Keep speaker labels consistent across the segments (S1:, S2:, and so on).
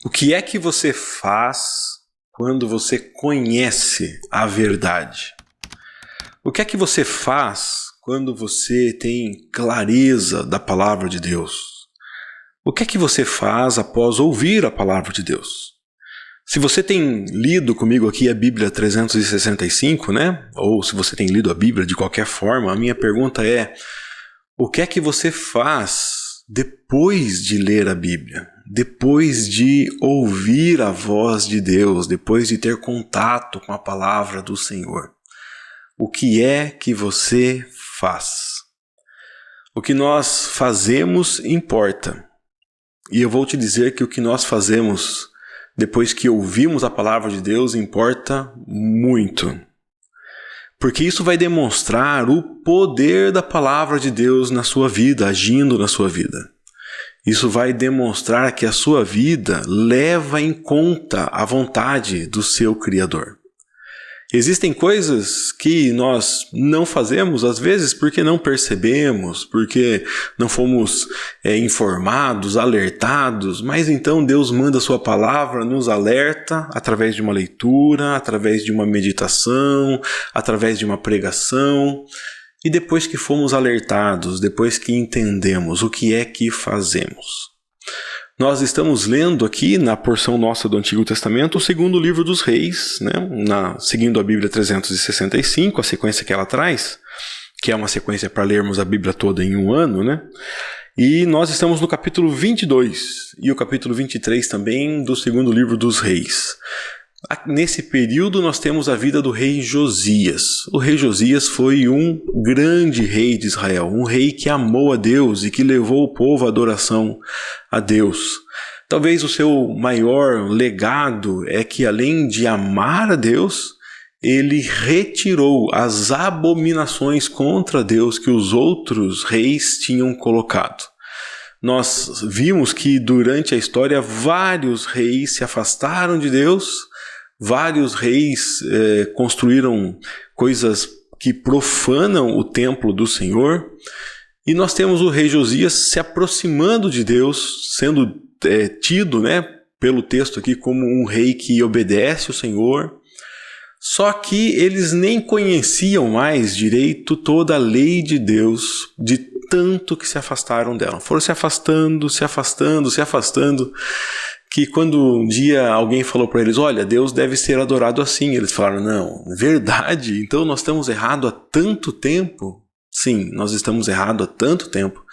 S1: O que é que você faz quando você conhece a verdade? O que é que você faz quando você tem clareza da palavra de Deus? O que é que você faz após ouvir a palavra de Deus? Se você tem lido comigo aqui a Bíblia 365, né? Ou se você tem lido a Bíblia de qualquer forma, a minha pergunta é: o que é que você faz depois de ler a Bíblia? Depois de ouvir a voz de Deus, depois de ter contato com a palavra do Senhor? O que é que você faz? O que nós fazemos importa. E eu vou te dizer que o que nós fazemos depois que ouvimos a palavra de Deus importa muito. Porque isso vai demonstrar o poder da palavra de Deus na sua vida, agindo na sua vida. Isso vai demonstrar que a sua vida leva em conta a vontade do seu Criador. Existem coisas que nós não fazemos, às vezes porque não percebemos, porque não fomos informados, alertados, mas então Deus manda a sua palavra, nos alerta através de uma leitura, através de uma meditação, através de uma pregação. E depois que fomos alertados, depois que entendemos o que é que fazemos. Nós estamos lendo aqui na porção nossa do Antigo Testamento o segundo livro dos Reis, né? Seguindo a Bíblia 365, a sequência que ela traz, que é uma sequência para lermos a Bíblia toda em um ano, né? E nós estamos no capítulo 22 e o capítulo 23 também do segundo livro dos Reis. Nesse período nós temos a vida do rei Josias. O rei Josias foi um grande rei de Israel, um rei que amou a Deus e que levou o povo à adoração a Deus. Talvez o seu maior legado é que, além de amar a Deus, ele retirou as abominações contra Deus que os outros reis tinham colocado. Nós vimos que durante a história vários reis se afastaram de Deus. Vários reis construíram coisas que profanam o templo do Senhor. E nós temos o rei Josias se aproximando de Deus, sendo tido, né, pelo texto aqui como um rei que obedece o Senhor. Só que eles nem conheciam mais direito toda a lei de Deus, de tanto que se afastaram dela. Foram se afastando, que quando um dia alguém falou para eles: olha, Deus deve ser adorado assim, eles falaram: não, verdade? Então nós estamos errados há tanto tempo? Sim, nós estamos errados há tanto tempo,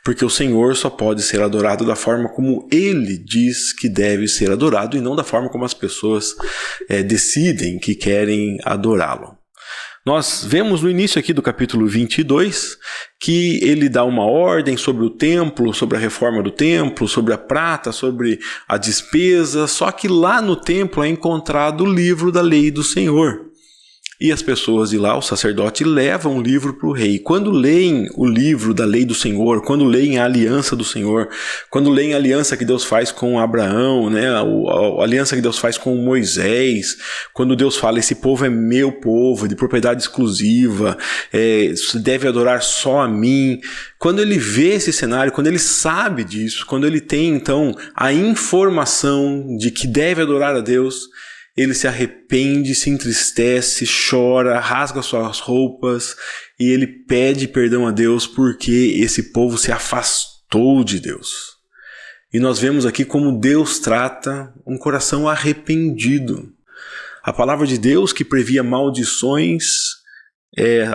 S1: porque o Senhor só pode ser adorado da forma como Ele diz que deve ser adorado e não da forma como as pessoas decidem que querem adorá-lo. Nós vemos no início aqui do capítulo 22 que ele dá uma ordem sobre o templo, sobre a reforma do templo, sobre a prata, sobre a despesa, só que lá no templo é encontrado o livro da lei do Senhor. E as pessoas de lá, o sacerdote, levam o livro para o rei. Quando leem o livro da lei do Senhor, quando leem a aliança do Senhor, quando leem a aliança que Deus faz com Abraão, né? A aliança que Deus faz com Moisés, quando Deus fala: esse povo é meu povo, de propriedade exclusiva, deve adorar só a mim. Quando ele vê esse cenário, quando ele sabe disso, quando ele tem então a informação de que deve adorar a Deus, ele se arrepende, se entristece, chora, rasga suas roupas e ele pede perdão a Deus porque esse povo se afastou de Deus. E nós vemos aqui como Deus trata um coração arrependido. A palavra de Deus, que previa maldições,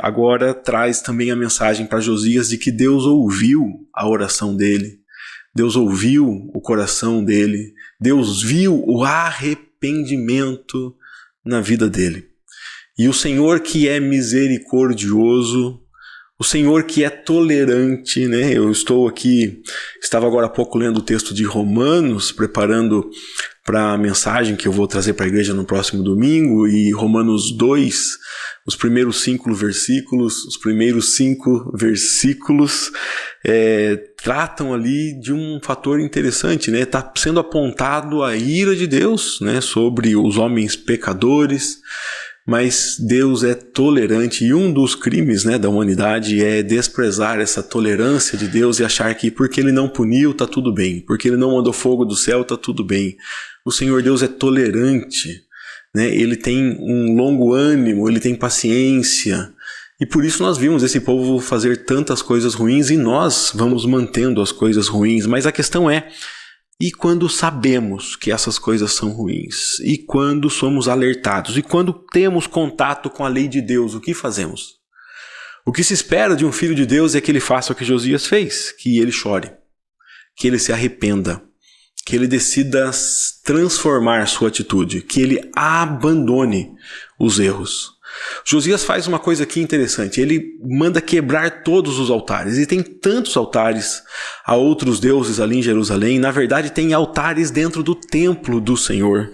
S1: agora traz também a mensagem para Josias de que Deus ouviu a oração dele, Deus ouviu o coração dele, Deus viu o arrependimento na vida dele. E o Senhor que é misericordioso, o Senhor que é tolerante, né? Eu estava agora há pouco lendo o texto de Romanos, preparando para a mensagem que eu vou trazer para a igreja no próximo domingo, e Romanos 2, os primeiros 5 versículos tratam ali de um fator interessante, né? Está sendo apontado a ira de Deus, né, sobre os homens pecadores, Mas Deus é tolerante e um dos crimes, né, da humanidade é desprezar essa tolerância de Deus e achar que porque Ele não puniu, tá tudo bem. Porque Ele não mandou fogo do céu, tá tudo bem. O Senhor Deus é tolerante, né? Ele tem um longo ânimo, Ele tem paciência. E por isso nós vimos esse povo fazer tantas coisas ruins e nós vamos mantendo as coisas ruins. Mas a questão é, e quando sabemos que essas coisas são ruins? E quando somos alertados? E quando temos contato com a lei de Deus, o que fazemos? O que se espera de um filho de Deus é que ele faça o que Josias fez, que ele chore, que ele se arrependa, que ele decida transformar sua atitude, que ele abandone os erros. Josias faz uma coisa aqui interessante, ele manda quebrar todos os altares, e tem tantos altares a outros deuses ali em Jerusalém, na verdade tem altares dentro do templo do Senhor,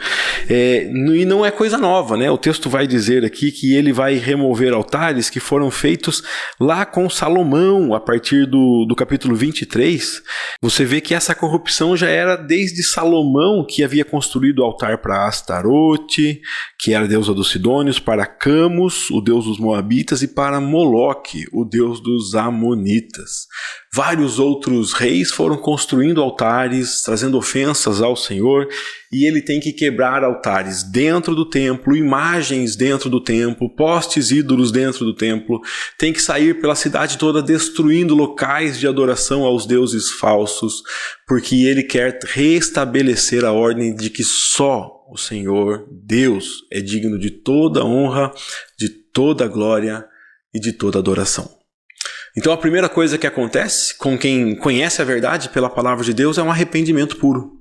S1: e não é coisa nova, né? O texto vai dizer aqui que ele vai remover altares que foram feitos lá com Salomão, a partir do capítulo 23, você vê que essa corrupção já era desde Salomão, que havia construído o altar para Astarote, que era a deusa dos Sidônios, para Camus, o deus dos Moabitas, e para Moloque, o deus dos Amonitas. Vários outros reis foram construindo altares, trazendo ofensas ao Senhor, e ele tem que quebrar altares dentro do templo, imagens dentro do templo, postes ídolos dentro do templo, tem que sair pela cidade toda destruindo locais de adoração aos deuses falsos, porque ele quer restabelecer a ordem de que só o Senhor, Deus, é digno de toda honra, de toda glória e de toda adoração. Então a primeira coisa que acontece com quem conhece a verdade pela palavra de Deus é um arrependimento puro.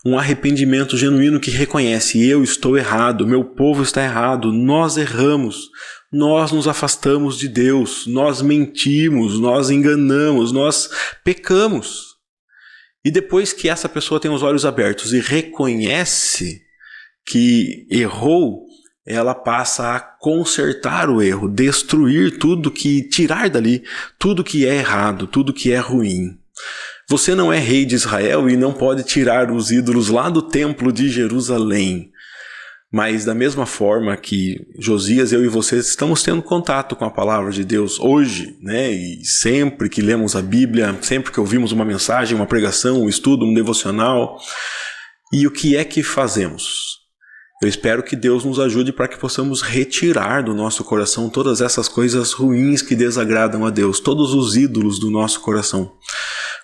S1: Um arrependimento genuíno que reconhece: eu estou errado, meu povo está errado, nós erramos, nós nos afastamos de Deus, nós mentimos, nós enganamos, nós pecamos. E depois que essa pessoa tem os olhos abertos e reconhece que errou, ela passa a consertar o erro, destruir tudo tirar dali tudo que é errado, tudo que é ruim. Você não é rei de Israel e não pode tirar os ídolos lá do templo de Jerusalém. Mas da mesma forma que Josias, eu e você estamos tendo contato com a palavra de Deus hoje, né? E sempre que lemos a Bíblia, sempre que ouvimos uma mensagem, uma pregação, um estudo, um devocional. E o que é que fazemos? Eu espero que Deus nos ajude para que possamos retirar do nosso coração todas essas coisas ruins que desagradam a Deus, todos os ídolos do nosso coração.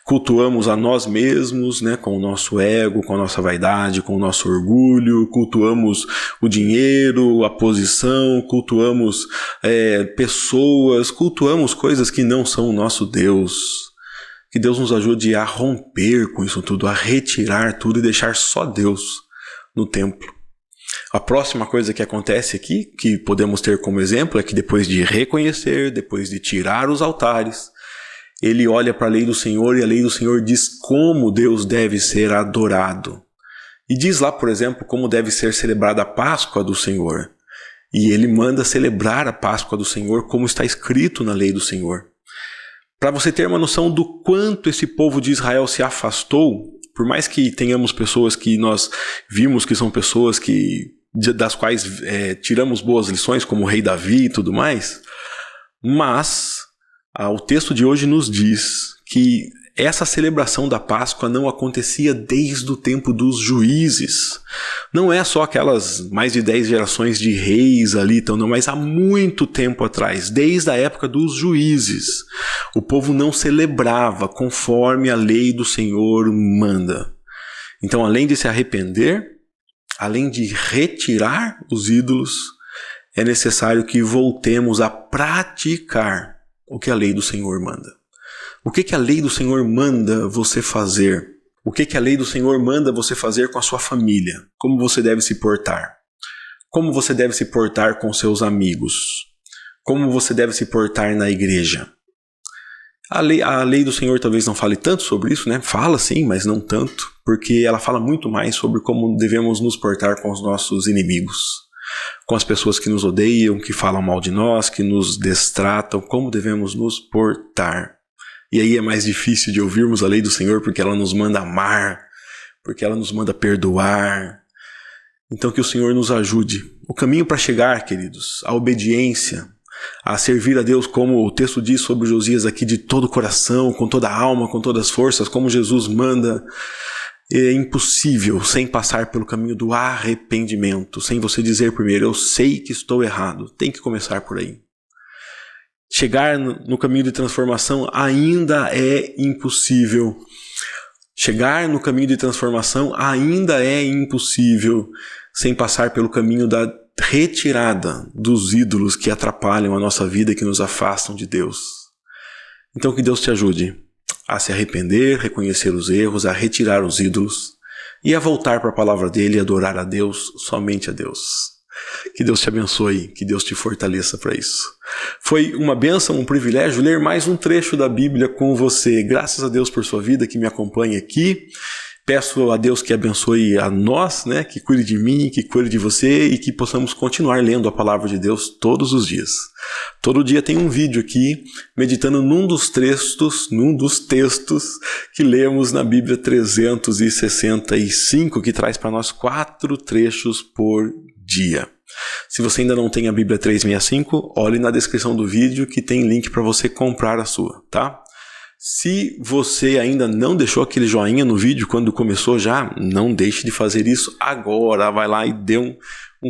S1: Cultuamos a nós mesmos, né, com o nosso ego, com a nossa vaidade, com o nosso orgulho, cultuamos o dinheiro, a posição, cultuamos pessoas, cultuamos coisas que não são o nosso Deus. Que Deus nos ajude a romper com isso tudo, a retirar tudo e deixar só Deus no templo. A próxima coisa que acontece aqui, que podemos ter como exemplo, é que depois de reconhecer, depois de tirar os altares, ele olha para a lei do Senhor e a lei do Senhor diz como Deus deve ser adorado. E diz lá, por exemplo, como deve ser celebrada a Páscoa do Senhor. E ele manda celebrar a Páscoa do Senhor como está escrito na lei do Senhor. Para você ter uma noção do quanto esse povo de Israel se afastou, por mais que tenhamos pessoas que nós vimos que são pessoas das quais tiramos boas lições, como o rei Davi e tudo mais, mas o texto de hoje nos diz que essa celebração da Páscoa não acontecia desde o tempo dos juízes. Não é só aquelas mais de 10 gerações de reis ali, então, não, mas há muito tempo atrás, desde a época dos juízes, o povo não celebrava conforme a lei do Senhor manda. Então, além de se arrepender, além de retirar os ídolos, é necessário que voltemos a praticar o que a lei do Senhor manda. O que a lei do Senhor manda você fazer? O que a lei do Senhor manda você fazer com a sua família? Como você deve se portar? Como você deve se portar com seus amigos? Como você deve se portar na igreja? A lei do Senhor talvez não fale tanto sobre isso, né? Fala sim, mas não tanto, porque ela fala muito mais sobre como devemos nos portar com os nossos inimigos, com as pessoas que nos odeiam, que falam mal de nós, que nos destratam, como devemos nos portar. E aí é mais difícil de ouvirmos a lei do Senhor porque ela nos manda amar, porque ela nos manda perdoar. Então que o Senhor nos ajude. O caminho para chegar, queridos, a obediência, a servir a Deus, como o texto diz sobre Josias aqui, de todo o coração, com toda a alma, com todas as forças, como Jesus manda, é impossível sem passar pelo caminho do arrependimento, sem você dizer primeiro, eu sei que estou errado. Tem que começar por aí. Chegar no caminho de transformação ainda é impossível. Chegar no caminho de transformação ainda é impossível sem passar pelo caminho da retirada dos ídolos que atrapalham a nossa vida e que nos afastam de Deus. Então que Deus te ajude a se arrepender, reconhecer os erros, a retirar os ídolos e a voltar para a palavra dele e adorar a Deus, somente a Deus. Que Deus te abençoe, que Deus te fortaleça para isso. Foi uma bênção, um privilégio ler mais um trecho da Bíblia com você. Graças a Deus por sua vida que me acompanha aqui. Peço a Deus que abençoe a nós, né? Que cuide de mim, que cuide de você e que possamos continuar lendo a palavra de Deus todos os dias. Todo dia tem um vídeo aqui meditando num dos textos que lemos na Bíblia 365, que traz para nós 4 trechos por dia. Se você ainda não tem a Bíblia 365, olhe na descrição do vídeo que tem link para você comprar a sua, tá? Se você ainda não deixou aquele joinha no vídeo quando começou já, não deixe de fazer isso agora. Vai lá e dê um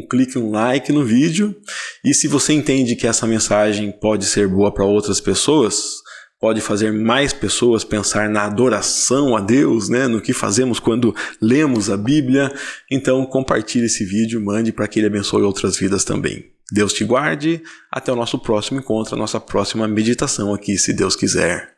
S1: clique, um like no vídeo. E se você entende que essa mensagem pode ser boa para outras pessoas, pode fazer mais pessoas pensar na adoração a Deus, né? No que fazemos quando lemos a Bíblia, então compartilhe esse vídeo, mande para que ele abençoe outras vidas também. Deus te guarde. Até o nosso próximo encontro, a nossa próxima meditação aqui, se Deus quiser.